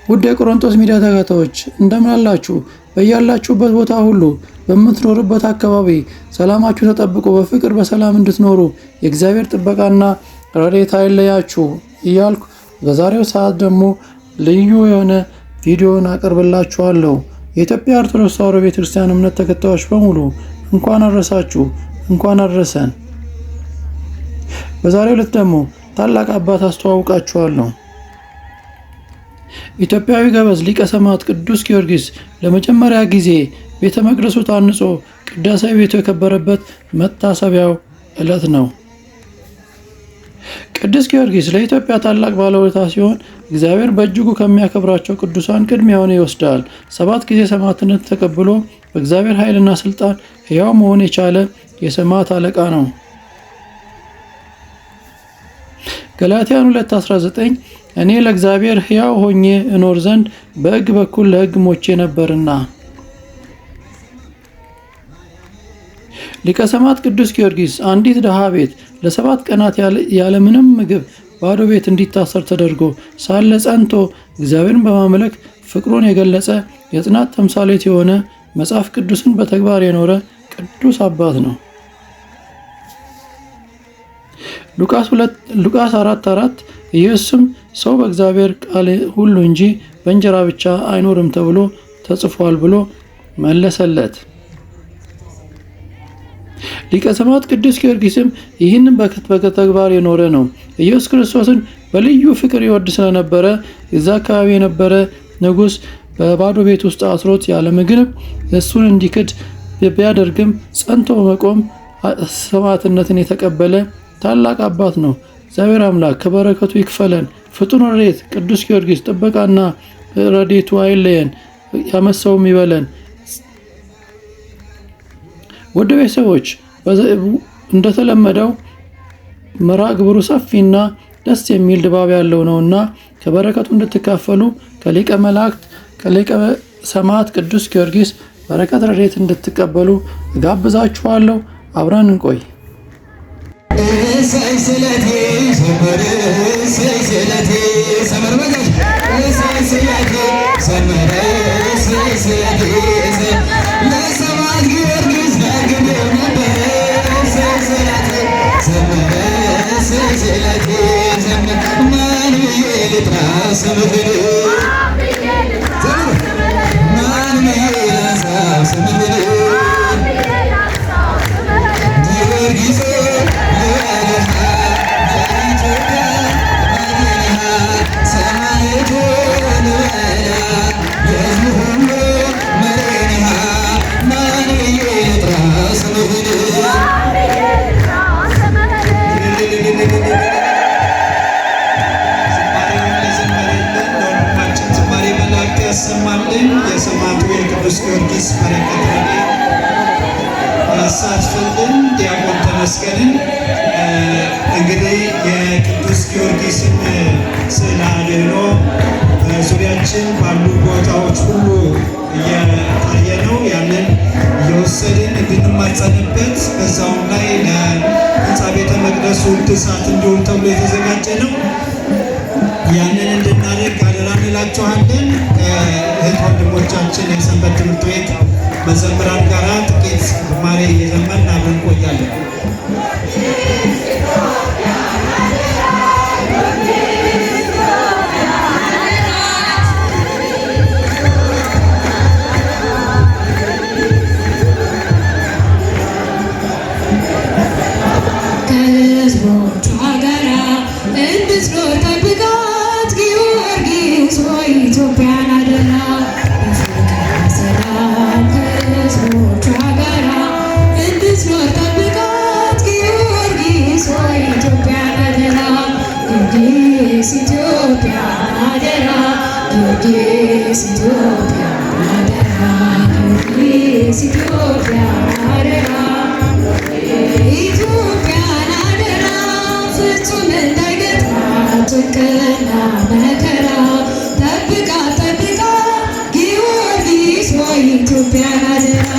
ውድ የቆሮንቶስ ሚዲያ ተከታታዮች እንደምን አላችሁ? በያላችሁበት ቦታ ሁሉ በምትኖሩበት አካባቢ ሰላማችሁ ተጠብቆ በፍቅር በሰላም እንድትኖሩ የእግዚአብሔር ጥበቃና ረድኤት አይለያችሁ እያልኩ በዛሬው ሰዓት ደግሞ ልዩ የሆነ ቪዲዮን አቀርብላችኋለሁ። የኢትዮጵያ ኦርቶዶክስ ተዋሕዶ ቤተክርስቲያን እምነት ተከታዮች በሙሉ እንኳን አደረሳችሁ፣ እንኳን አደረሰን። በዛሬው ዕለት ደግሞ ታላቅ አባት አስተዋውቃችኋለሁ። ኢትዮጵያዊ ገበዝ ሊቀ ሰማዕት ቅዱስ ጊዮርጊስ ለመጀመሪያ ጊዜ ቤተ መቅደሱ ታንጾ ቅዳሴ ቤቱ የከበረበት መታሰቢያው ዕለት ነው። ቅዱስ ጊዮርጊስ ለኢትዮጵያ ታላቅ ባለውለታ ሲሆን እግዚአብሔር በእጅጉ ከሚያከብራቸው ቅዱሳን ቅድሚያውን ይወስዳል። 7 ጊዜ ሰማዕትነት ተቀብሎ በእግዚአብሔር ኃይልና ስልጣን ሕያው መሆን የቻለ የሰማዕት አለቃ ነው። ገላትያን 2:19 እኔ ለእግዚአብሔር ሕያው ሆኜ እኖር ዘንድ በሕግ በኩል ለሕግ ሞቼ ነበርና። ሊቀ ሰማዕት ቅዱስ ጊዮርጊስ አንዲት ድሃ ቤት ለ7 ቀናት ያለምንም ምግብ ባዶ ቤት እንዲታሰር ተደርጎ ሳለ ጸንቶ እግዚአብሔርን በማምለክ ፍቅሩን የገለጸ የጽናት ተምሳሌት የሆነ መጽሐፍ ቅዱስን በተግባር የኖረ ቅዱስ አባት ነው። ሉቃስ 4:4 ኢየሱስም ሰው በእግዚአብሔር ቃል ሁሉ እንጂ በእንጀራ ብቻ አይኖርም ተብሎ ተጽፏል ብሎ መለሰለት። ሊቀ ሰማዕት ቅዱስ ጊዮርጊስም ይህንን በተግባር የኖረ ነው። ኢየሱስ ክርስቶስን በልዩ ፍቅር ይወድ ስለነበረ እዛ አካባቢ የነበረ ንጉሥ በባዶ ቤት ውስጥ አስሮት ያለ ምግብ እሱን እንዲክድ ቢያደርግም ጸንቶ በመቆም ሰማዕትነትን የተቀበለ ታላቅ አባት ነው። እግዚአብሔር አምላክ ከበረከቱ ይክፈለን። ፍጡን ረድኤት ቅዱስ ጊዮርጊስ ጥበቃና ረድኤቱ አይለየን፣ ያመሰውም ይበለን። ወደ ቤተሰቦች እንደተለመደው መርሃ ግብሩ ሰፊና ደስ የሚል ድባብ ያለው ነውና ከበረከቱ እንድትካፈሉ ከሊቀ መላእክት ከሊቀ ሰማዕት ቅዱስ ጊዮርጊስ በረከት ረድኤት እንድትቀበሉ ጋብዛችኋለሁ። አብረን እንቆይ። ሰይሰለቴ ሰመረ ሰይሰለቴ ሰመረ በጋሽ ሰይሰለቴ ሰመረ ሰይሰለቴ ለሰማዕት ጊዮርጊስ ደግሜ ነበር ሰይሰለቴ ሰመረ ሰይሰለቴ ማን ብዬ ልጥራ ስምህን ማን ብዬ ላንሳው ስምህን ጊዮርጊስ ያሰማልን። የሰማዕቱ የቅዱስ ጊዮርጊስ በረከት ያሳትፍልን። ዲያቆን ተመስገንን እንግዲህ የቅዱስ ጊዮርጊስን ስዕለ አድኅኖ ዙሪያችን ባሉ ቦታዎች ሁሉ እየታየ ነው። ያንን እየወሰድን እንድንማጸንበት በዛውም ላይ ለሕንፃ ቤተ መቅደሱ እድሳት እንዲውል ተብሎ የተዘጋጀ ነው። ያንን እንድናደርግ አደራ እንላችኋለን። ከእህት ወንድሞቻችን የሰንበት ትምህርት ቤት መዘምራን ጋር ጥቂት ዝማሬ እየዘመርን አብረን እንቆያለን። ከሕዝቦቿ ጋራ እንድትኖር ጠብቃት ጊዮርጊስ ሆይ ኢትዮጵያን አደራ በፍቅር ሰላም ከሕዝቦቿ ጋራ እንድትኖር ጠብቃት ጊዮርጊስ ሆይ ኢትዮጵያን አደራ ጊዮርጊስ ኢትዮጵያን አደራ ጊዮርጊስ ኢትዮጵያን አደራ ጊዮርጊስ ኢትዮጵያን አደራ ኢትዮጵያን ኢትዮጵያን አደራ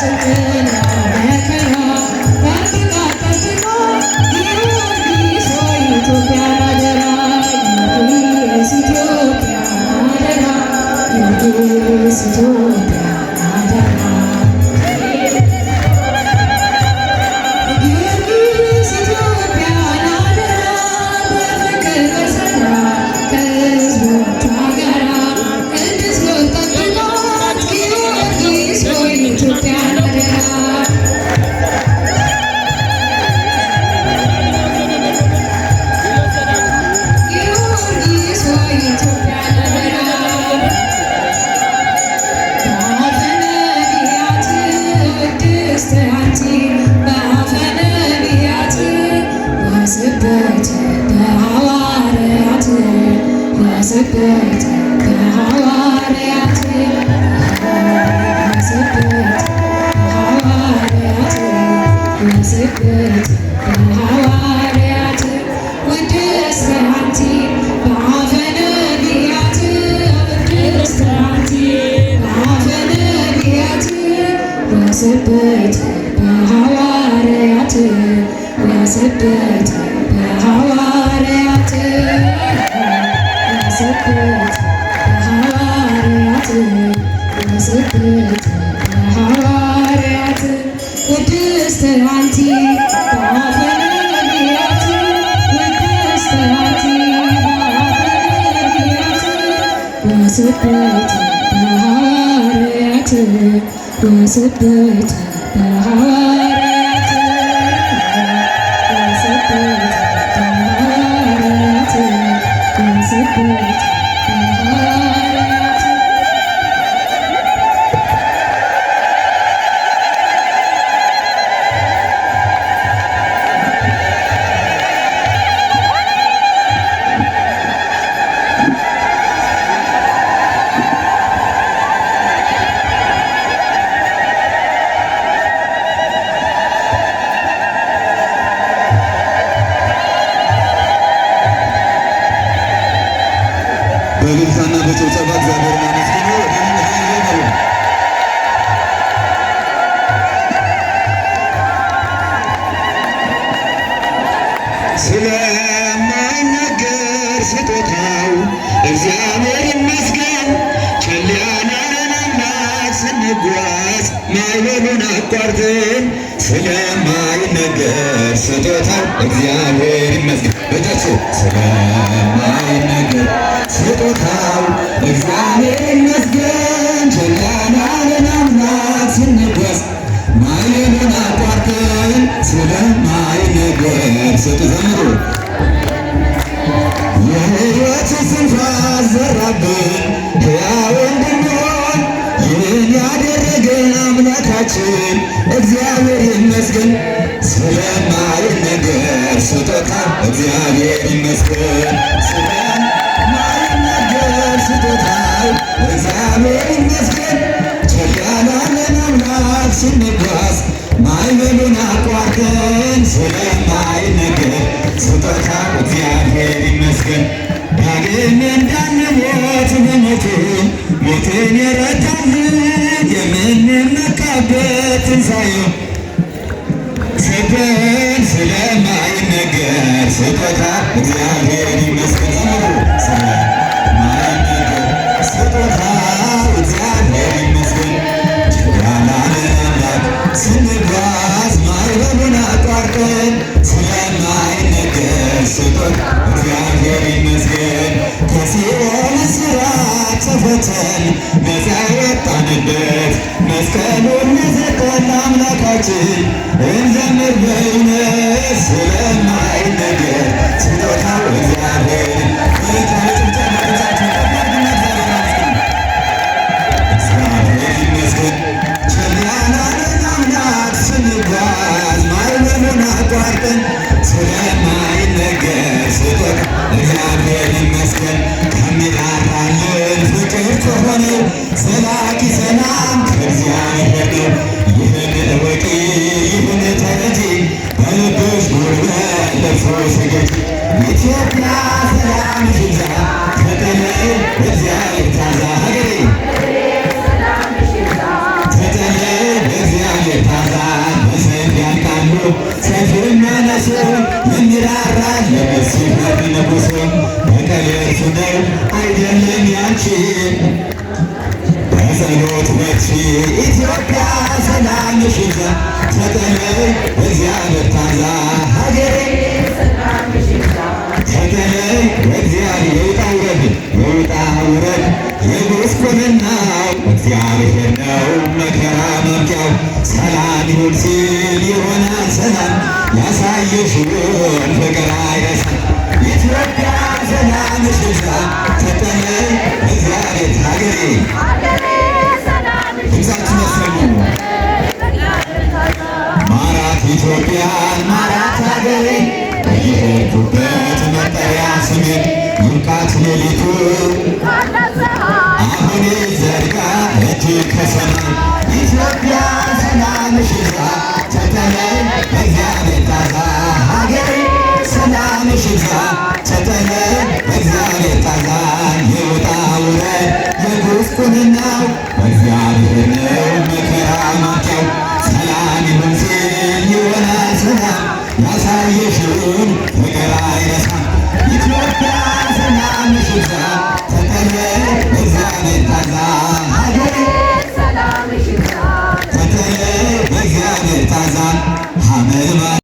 ጭንቅና መከራ ጠብቃ ጊዮርጊስ ሆይ ኢትዮጵያን አደራ ጊዮርጊስ ኢትዮጵያን አደራ ጊዮርጊስ ኢትዮጵያን አደራ ጊዮርጊስ ኢትዮጵያን አደራ በፍቅር በሰላም ከሕዝቦቿ ጋራ እንድትኖር ጠብቃት ጊዮርጊስ ሆይ ኢትዮጵያን አደራ ጊዮርጊስ ሆይ ኢትዮጵያን አደራ በአፈ ነቢያት ቅድስት አንቲ በአፈ ነቢያት ወስብእት በሐዋርያት ወስብእት በሐዋርያት ወስብእት በሐዋርያት ወስብእት በሐዋርያት ቅድስት አንቲ በአፈ ነቢያት ቅድስት አንቲ በአፈ ነቢያት ወስብእት በሐዋርያት ወስብእት በሐዋርያት ወስብእት በሐዋርያት ወስብእት በሐዋርያት ቅድስት አንቲ በአፈ ነቢያት ቅድስት አንቲ በአፈ ነቢያት ወስብእት በሐዋርያት ወስብእት በሐዋርያት ወስብእት በሐዋርያት ወስብእት በሐዋርያት በእልልታና በጭብጨባ እግዚአብሔርን አመስግኑ። ወደምን ኃይል ነው። ስለማይነገር ስጦታው እግዚአብሔር ይመስገን። ቸል ያላለን አምላክ ስንጓዝ ማዕበሉን አቋርጠን ስለማይነገር ስጦታው እግዚአብሔር ይመስገን። በእጃችሁ ስለማይነገር ስጦታው እግዚአብሔር ይመስገን። ቸል ያላለን አምላክ ስንጓዝ ማዕበሉን አቋርጠን ስለማይነገር ስትዘምሩ የሕይወት ስንፋስ ዘራብን ሕያው እንድንሆን ይህን ያደረገን አምላካችን እግዚአብሔር ይመስገን። ስለማይነገር ስጦታ እግዚአብሔር ይመስገን። ስለማይነገር ስጦታው እግዚአብሔር ይመስገን። ቸል ያላለን አምላክ ስንጓዝ ማዕበሉን አቋርጠን ስለማይነገር ስጦታው እግዚአብሔር ይመስገን። ዳግም እንዳንሞት በሞቱ ሞትን የረታልን የምንመካበት ትንሣኤው ሰጠን ስለማይነገር ስጦታ እግዚአብሔር ይመስገን። ስለማይነገር ስጦታው እግዚአብሔር ይመስገን። ቸል ያላለን አምላክ ስንጓዝ ማዕበሉን አቋርጠን ስለማይነገር ስጦታ እግዚአብሔር ይመስገን። ከሲኦል እስራት ተፈተን ነፃ የወጣንበት መስቀሉን የሰጠን አምላካችን እንዘምር በእውነት ስለማይነገር ስጦታው እግዚአብሔር ይመስገን። ቸል ያላለን አምላክ ስንጓዝ ማዕበሉን አቋርጠን ስለማይነገር ስጦታ እግዚአብሔር ይመስገን። ከሚራራልን ፍቅር ከሆነው ዘላቂ ሰላም ከእግዚአብሔር ነው። ይህን እወቂ፣ ይህን ተረጂ፣ በልብሽ ጉልበት ለብሶ ስገጂ። ኢትዮጵያ ሰላም ይብዛ፣ ተጠለይ እግዚአብሔር ታዛ ሀገሬ ሰይፍ የሚያነሱ የሚራራ ለሲፈር ንጉሥ በቀል የእርሱ ነው አይደለም ያንቺ በጸሎት በርቺ ኢትዮጵያ ሰላምሽ ይብዛ ተጠለይ በእግዚአብሔር ታዛ ሀገሬ ተጠለይ በእግዚአብሔር የውጣ ውረድ የጉስቁልናው እግዚአብሔር ነው መከራ መምጫው ሰላም ይሁን ሲል ይሆናል ሰላም ያሳየሽውን ፍቅር አይረሳም ኢትዮጵያ ሰላምሽ ይብዛ ተጠለይ በእግዚአብሔር ሀገሬ ድምፃችን ያሰሙ ማራት ኢትዮጵያን ማራት ሀገሬ በየሄድኩበት መጠሪያ ስሜን ይብቃት ሌሊቱ አሁን ዘርጋ እጅ ከሰማይ ኢትዮጵያ ሰላምሽ ይብዛ